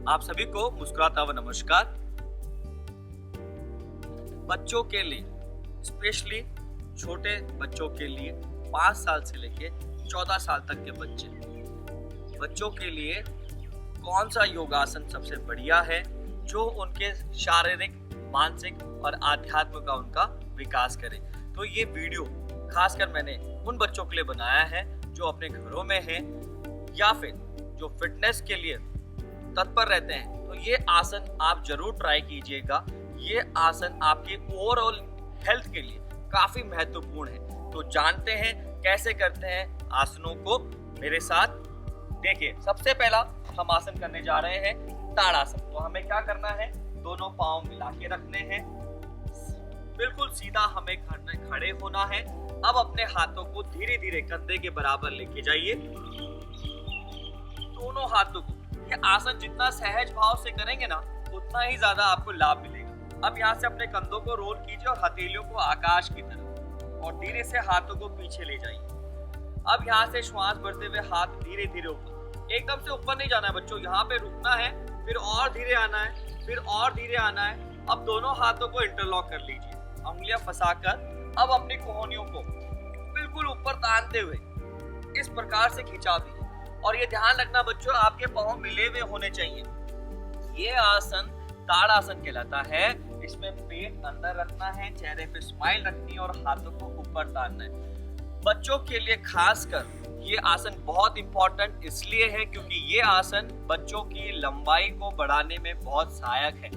आप सभी को मुस्कुराता हुआ नमस्कार। बच्चों के लिए, स्पेशली छोटे बच्चों के लिए, 5 साल से लेके 14 साल तक के बच्चों के लिए कौन सा योगासन सबसे बढ़िया है जो उनके शारीरिक, मानसिक और आध्यात्म का उनका विकास करे। तो ये वीडियो खासकर मैंने उन बच्चों के लिए बनाया है जो अपने घरों में हैं या फिर जो फिटनेस के लिए तत्पर रहते हैं। तो ये आसन आप जरूर ट्राई कीजिएगा। ये आसन आपके ओवरऑल हेल्थ के लिए काफी महत्वपूर्ण है। तो जानते हैं कैसे करते हैं आसनों को, मेरे साथ देखिए। सबसे पहला हम आसन करने जा रहे हैं ताड़ासन। तो हमें क्या करना है, दोनों पांव मिला के रखने हैं, बिल्कुल सीधा हमें खड़े होना है। अब अपने हाथों को धीरे धीरे कंधे के बराबर लेके जाइए, दोनों हाथों को। ये आसन जितना सहज भाव से करेंगे ना, उतना ही ज्यादा आपको लाभ मिलेगा। अब यहाँ से अपने कंधों को रोल कीजिए और हथेलियों को आकाश की तरफ, और धीरे से हाथों को पीछे ले जाइए। अब यहाँ से श्वास भरते हुए हाथ धीरे धीरे ऊपर, एकदम से ऊपर नहीं जाना है बच्चों, यहाँ पे रुकना है, फिर और धीरे आना है, फिर और धीरे आना है। अब दोनों हाथों को इंटरलॉक कर लीजिए, उंगलियां फंसाकर। अब अपनी कोहनियों को बिल्कुल ऊपर तानते हुए इस प्रकार से खिंचा दीजिए। और ये ध्यान रखना बच्चों, आपके पांव मिले हुए होने चाहिए। ये आसन ताड़ासन कहलाता है। इसमें पेट अंदर रखना है, चेहरे पे स्माइल रखनी है और हाथों को ऊपर तानना है। बच्चों के लिए खासकर ये आसन बहुत इंपॉर्टेंट इसलिए है क्योंकि ये आसन बच्चों की लंबाई को बढ़ाने में बहुत सहायक है।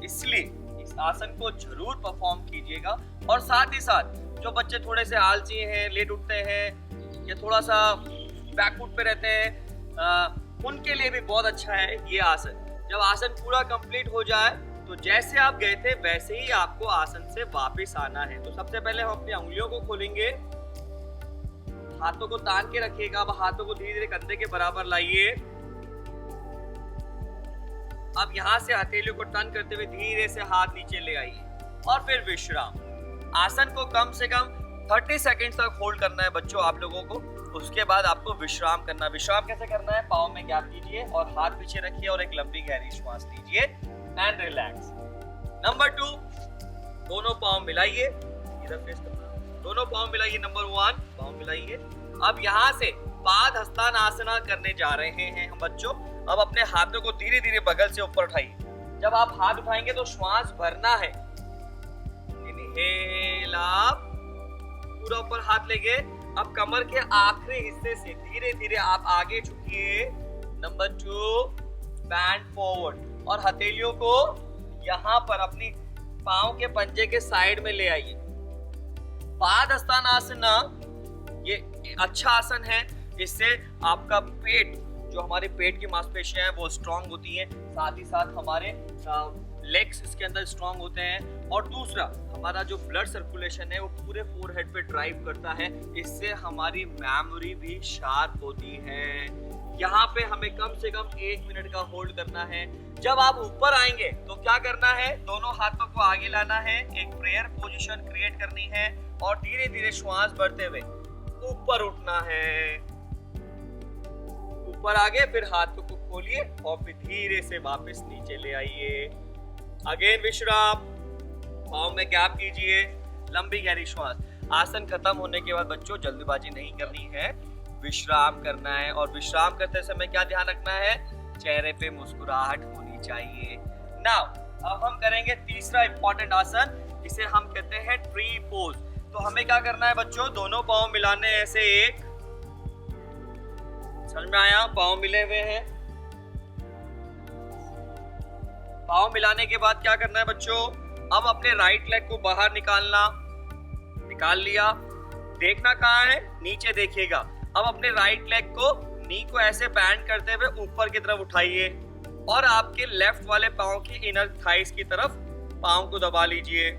इसलिए इस आसन को जरूर परफॉर्म कीजिएगा। और साथ ही साथ जो बच्चे थोड़े से आलसी हैं, लेट उठते हैं या थोड़ा सा बैकफुट पे रहते हैं, उनके लिए भी बहुत अच्छा है ये आसन। जब आसन पूरा कंप्लीट हो जाए तो जैसे आप गए थे वैसे ही आपको आसन से वापस आना है। तो सबसे पहले हम अपनी उंगलियों को खोलेंगे, हाथों को तान के रखिएगा। अब हाथों को धीरे धीरे कंधे के बराबर लाइए। अब यहाँ से हथेलियों को टर्न करते हुए धीरे से हाथ नीचे ले आइए और फिर विश्राम। आसन को कम से कम 30 सेकंड तक होल्ड करना है बच्चों आप लोगों को। उसके बाद आपको विश्राम करना है। विश्राम कैसे करना है, पाँव में गैप दीजिए और हाथ पीछे रखिए और एक लंबी गहरी श्वास लीजिए एंड रिलैक्स। नंबर 2, दोनों पाँव मिलाइए, इधर फेस करना, दोनों पाँव मिलाइए। नंबर 1, पाँव मिलाइए। अब यहाँ से पाद हस्तानासना करने जा रहे हैं हम बच्चों। अब अपने हाथों को धीरे धीरे बगल से ऊपर उठाइए। जब आप हाथ उठाएंगे तो श्वास भरना है। इनहेल, आप पूरा ऊपर हाथ लेंगे। अब कमर के आखिरी हिस्से से धीरे धीरे आप आगे झुकिए। नंबर 2, बैंड फॉरवर्ड और हथेलियों को यहाँ पर अपनी पाँव के पंजे के साइड में ले आइए। पाद हस्तानासना ये अच्छा आसन है। इससे आपका पेट, जो हमारे पेट की मांसपेशियां हैं वो स्ट्रांग होती हैं, साथ ही साथ हमारे लेग्स इसके अंदर स्ट्रांग होते हैं। और दूसरा, हमारा जो ब्लड सर्कुलेशन है वो पूरे फोरहेड पे ड्राइव करता है। इससे हमारी मेमोरी भी शार्प होती है। यहाँ पे हमें कम से कम 1 मिनट का होल्ड करना है। जब आप ऊपर आएंगे तो क्या करना है, दोनों हाथों को आगे लाना है, एक प्रेयर पोजीशन क्रिएट करनी है और धीरे धीरे श्वास भरते हुए ऊपर उठना है। ऊपर आगे, फिर हाथों को खोलिए और फिर धीरे से वापस नीचे ले आइए। अगेन विश्राम, पाँव में गैप कीजिए, लंबी गहरी श्वास। आसन खत्म होने के बाद बच्चों जल्दबाजी नहीं करनी है, विश्राम करना है। और विश्राम करते समय क्या ध्यान रखना है, चेहरे पे मुस्कुराहट होनी चाहिए। नाउ अब हम करेंगे तीसरा इंपॉर्टेंट आसन, जिसे हम कहते हैं ट्री पोज। तो हमें क्या करना है बच्चों, दोनों पाँव मिलाने ऐसे, एक, समझ में आया, पाँव मिले हुए हैं। पाँव मिलाने के बाद क्या करना है बच्चों, अब अपने राइट लेग को बाहर निकालना, निकाल लिया। देखना कहाँ है, नीचे देखिएगा। अब अपने राइट लेग को, नी को ऐसे बैंड करते हुए ऊपर की तरफ उठाइए और आपके लेफ्ट वाले पाँव की इनर थाइस की तरफ पाँव को दबा लीजिए।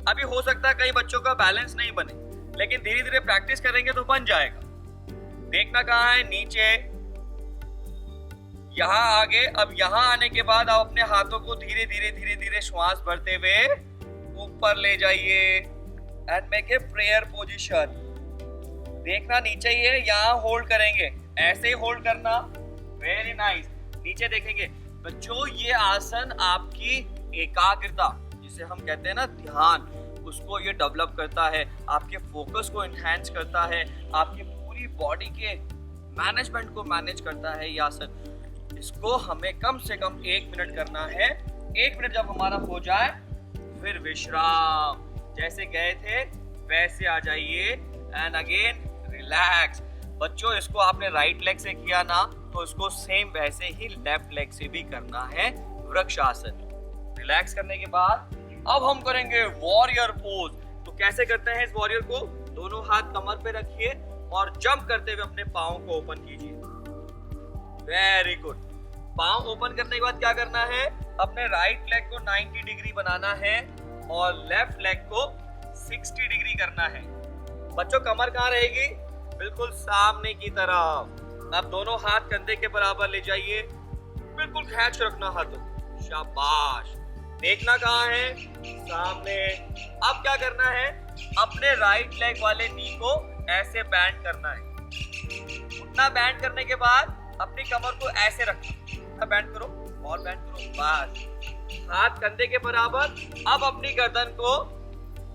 अभी हो सकता है कई बच्चों का बैलेंस नहीं बने, लेकिन धीरे धीरे प्रैक्टिस करेंगे तो बन जाएगा। देखना कहाँ है, नीचे, यहाँ आगे। अब यहाँ आने के बाद आप अपने हाथों को धीरे धीरे श्वास भरते हुए ऊपर ले जाइए and make a prayer position. देखना नीचे ही है, यहाँ होल्ड करेंगे, ऐसे ही होल्ड करना। Very nice. नीचे देखेंगे, बच्चों ये आसन आपकी एकाग्रता, जिसे हम कहते हैं ना ध्यान, उसको ये डेवलप करता है, आपके फोकस को एनहांस करता है, आपकी पूरी बॉडी के मैनेजमेंट को मैनेज करता है ये आसन। इसको हमें कम से कम 1 मिनट करना है। 1 मिनट जब हमारा हो जाए फिर विश्राम, जैसे गए थे वैसे आ जाइए एंड अगेन रिलैक्स। बच्चों इसको आपने राइट लेग से किया ना, तो इसको सेम वैसे ही लेफ्ट लेग से भी करना है, वृक्ष आसन। रिलैक्स करने के बाद अब हम करेंगे वॉरियर पोज। तो कैसे करते हैं इस वॉरियर को? दोनों हाथ कमर पे रखिए और जंप करते हुए अपने पाँव को ओपन कीजिए। Very good. पाँव ओपन करने के बाद क्या करना है? अपने राइट लेग को 90 डिग्री बनाना है और लेफ्ट लेग को 60 डिग्री करना है। बच्चों कमर कहाँ रहेगी? बिल्कुल सामने की तरफ। अब दोनों हाथ कंधे के बराबर ले जाइए, बिल्कुल खींच रखना हाथों। शाबाश। देखना कहाँ है? सामने। अब क्या करना है? अपने राइट लेग वाले नी को ऐसे बैंड करना है। उतना बैंड करने के बाद अपनी कमर को ऐसे रखना। बैंड करो और बैंड करो, बस। हाथ कंधे के बराबर। अब अपनी गर्दन को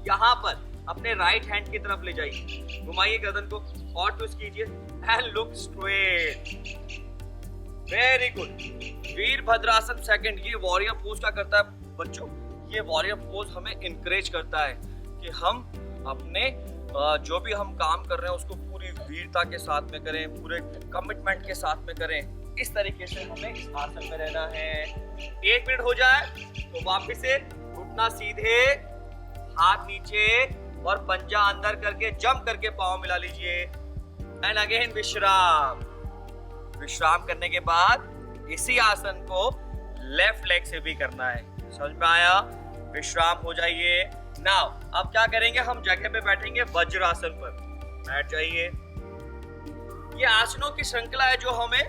यहाँ पर अपने राइट हैंड की तरफ ले जाइए, घुमाइए गर्दन को और ट्विस्ट कीजिए and look straight. Very good. Virabhadrasana second. ये वॉरियर पोज क्या करता है बच्चों? ये वॉरियर पोज हमें इनकरेज करता है कि हम अपने जो भी हम काम कर रहे हैं उसको पूरी वीरता के साथ में करें, पूरे कमिटमेंट के साथ में करें। इस तरीके से हमें इस आसन में रहना है। 1 मिनट हो जाए तो वापस से घुटना सीधे, हाथ नीचे और पंजा अंदर करके जंप करके पाँव मिला लीजिए एंड अगेन विश्राम। विश्राम करने के बाद इसी आसन को लेफ्ट लेग से भी करना है। समझ में आया? विश्राम हो जाइए। नाउ अब क्या करेंगे? हम जगह पे बैठेंगे वज्रासन पर। बैठ जाइए। ये आसनों की श्रृंखला है जो हमें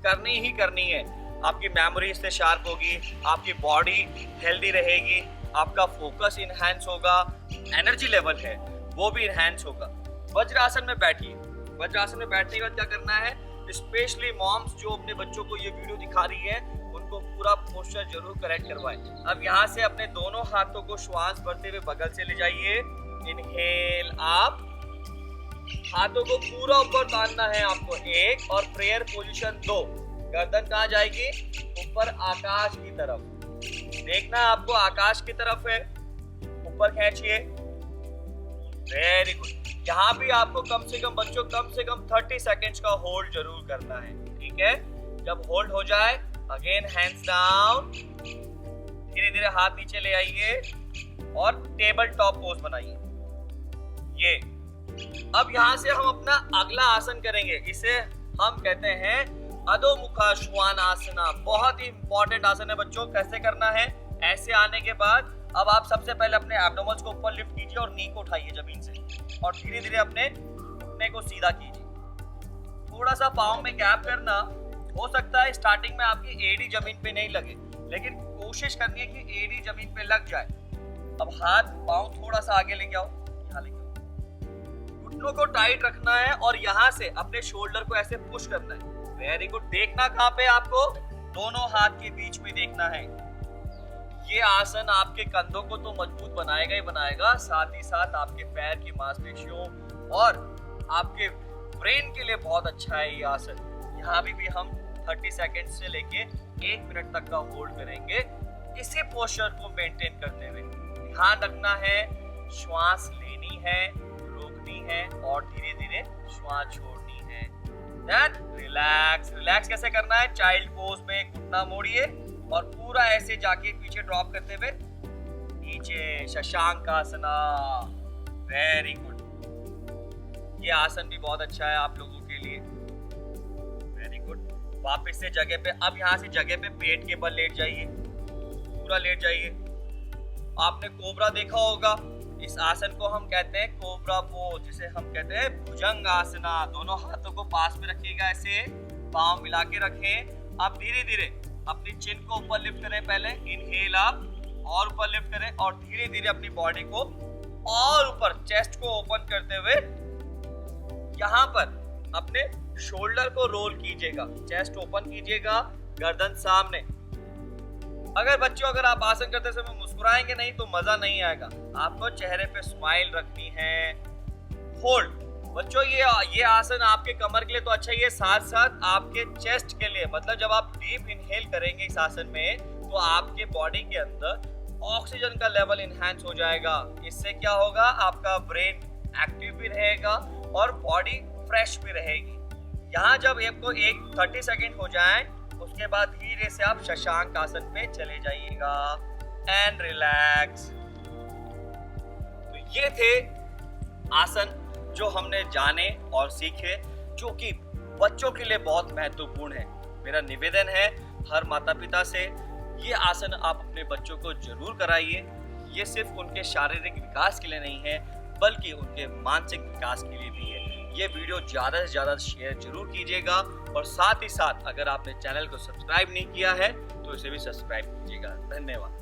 करनी ही करनी है। आपकी मेमोरी इससे शार्प होगी, आपकी बॉडी हेल्दी रहेगी, आपका फोकस इनहैंस होगा, एनर्जी लेवल है वो भी इनहैंस होगा। वज्रासन में बैठिए। वज्रासन में बैठने के बाद क्या करना है? स्पेशली मॉम्स जो अपने बच्चों को ये वीडियो दिखा रही है उनको पूरा पोस्चर जरूर करेक्ट करवाएं। अब यहाँ से अपने दोनों हाथों को श्वास भरते हुए बगल से ले जाइए। इनहेल आप। हाथों को पूरा ऊपर बांधना है आपको। 1 और प्रेयर पोजीशन 2। गर्दन कहाँ जाएगी? ऊपर आकाश की तरफ। देखना आपको आकाश की तरफ है, ऊपर खींचिए। Very good. यहाँ भी आपको कम से कम बच्चों 30 सेकेंड्स का होल्ड जरूर करना है। ठीक है? जब होल्ड हो जाए अगेन हैंड्स डाउन, धीरे धीरे हाथ नीचे ले आइए और टेबल टॉप पोज बनाइए। ये अब यहाँ से हम अपना अगला आसन करेंगे। इसे हम कहते हैं अधोमुखा श्वानासना। बहुत ही इंपॉर्टेंट आसन है बच्चों। कैसे करना है? ऐसे आने के बाद अब आप सबसे पहले अपने एब्डोमेन्स को ऊपर लिफ्ट कीजिए और नी को उठाइए जमीन से और धीरे धीरे अपने घुटने को सीधा कीजिए। थोड़ा सा पाँव में गैप करना। हो सकता है स्टार्टिंग में आपकी एड़ी जमीन पे नहीं लगे, लेकिन कोशिश करनी है कि एड़ी जमीन पे लग जाए। अब हाथ पाँव थोड़ा सा आगे लेके आओ, यहाँ लेके आओ। घुटनों को टाइट रखना है और यहाँ से अपने शोल्डर को ऐसे पुश करना है। Very good. देखना कहाँ पे? आपको दोनों हाथ के बीच में देखना है। ये आसन आपके कंधों को तो मजबूत बनाएगा ही बनाएगा, साथ ही साथ आपके पैर की मांसपेशियों और आपके ब्रेन के लिए बहुत अच्छा है ये आसन। यहाँ भी हम 30 सेकेंड से लेके 1 मिनट तक का होल्ड करेंगे इसी पोस्चर को मेंटेन करते हुए। ध्यान रखना है, श्वास लेनी है, रोकनी है और धीरे धीरे श्वास छोड़नी है। Then relax. रिलैक्स कैसे करना है? चाइल्ड पोज में घुटना मोड़िए और पूरा ऐसे जाके पीछे ड्रॉप करते हुए नीचे शशांकासना। Very good. ये आसन भी बहुत अच्छा है आप लोगों के लिए। Very good. वापस से जगह पे। अब यहाँ से जगह पे पेट के बल लेट जाइए, पूरा लेट जाइए। आपने कोबरा देखा होगा। इस आसन को हम कहते हैं कोबरा पोज, जिसे हम कहते हैं भुजंग आसना। दोनों हाथों को पास में रखिएगा, ऐसे पाँव मिला के रखें। अब धीरे धीरे अपनी चिन को ऊपर लिफ्ट करें। पहले इनहेल आप और ऊपर लिफ्ट करें और धीरे धीरे अपनी बॉडी को और ऊपर चेस्ट को ओपन करते हुए यहाँ पर अपने शोल्डर को रोल कीजिएगा। चेस्ट ओपन कीजिएगा, गर्दन सामने, अगर आप आसन करते समय मुस्कुराएंगे नहीं तो मजा नहीं आएगा। आपको चेहरे पे स्माइल रखनी है। होल्ड बच्चों, ये आसन आपके कमर के लिए तो अच्छा ही है, साथ साथ आपके चेस्ट के लिए, मतलब जब आप डीप इनहेल करेंगे इस आसन में तो आपके बॉडी के अंदर ऑक्सीजन का लेवल इनहेंस हो जाएगा। इससे क्या होगा, आपका ब्रेन एक्टिव भी रहेगा और बॉडी फ्रेश भी रहेगी। यहाँ जब आपको 30 सेकेंड हो जाए उसके बाद धीरे से आप शशांक आसन पे चले जाइएगा एंड रिलैक्स। तो ये थे आसन जो हमने जाने और सीखे, जो कि बच्चों के लिए बहुत महत्वपूर्ण है। मेरा निवेदन है हर माता पिता से, ये आसन आप अपने बच्चों को जरूर कराइए। ये सिर्फ उनके शारीरिक विकास के लिए नहीं है बल्कि उनके मानसिक विकास के लिए भी है। ये वीडियो ज़्यादा से ज़्यादा शेयर जरूर कीजिएगा और साथ ही साथ अगर आपने चैनल को सब्सक्राइब नहीं किया है तो इसे भी सब्सक्राइब कीजिएगा। धन्यवाद।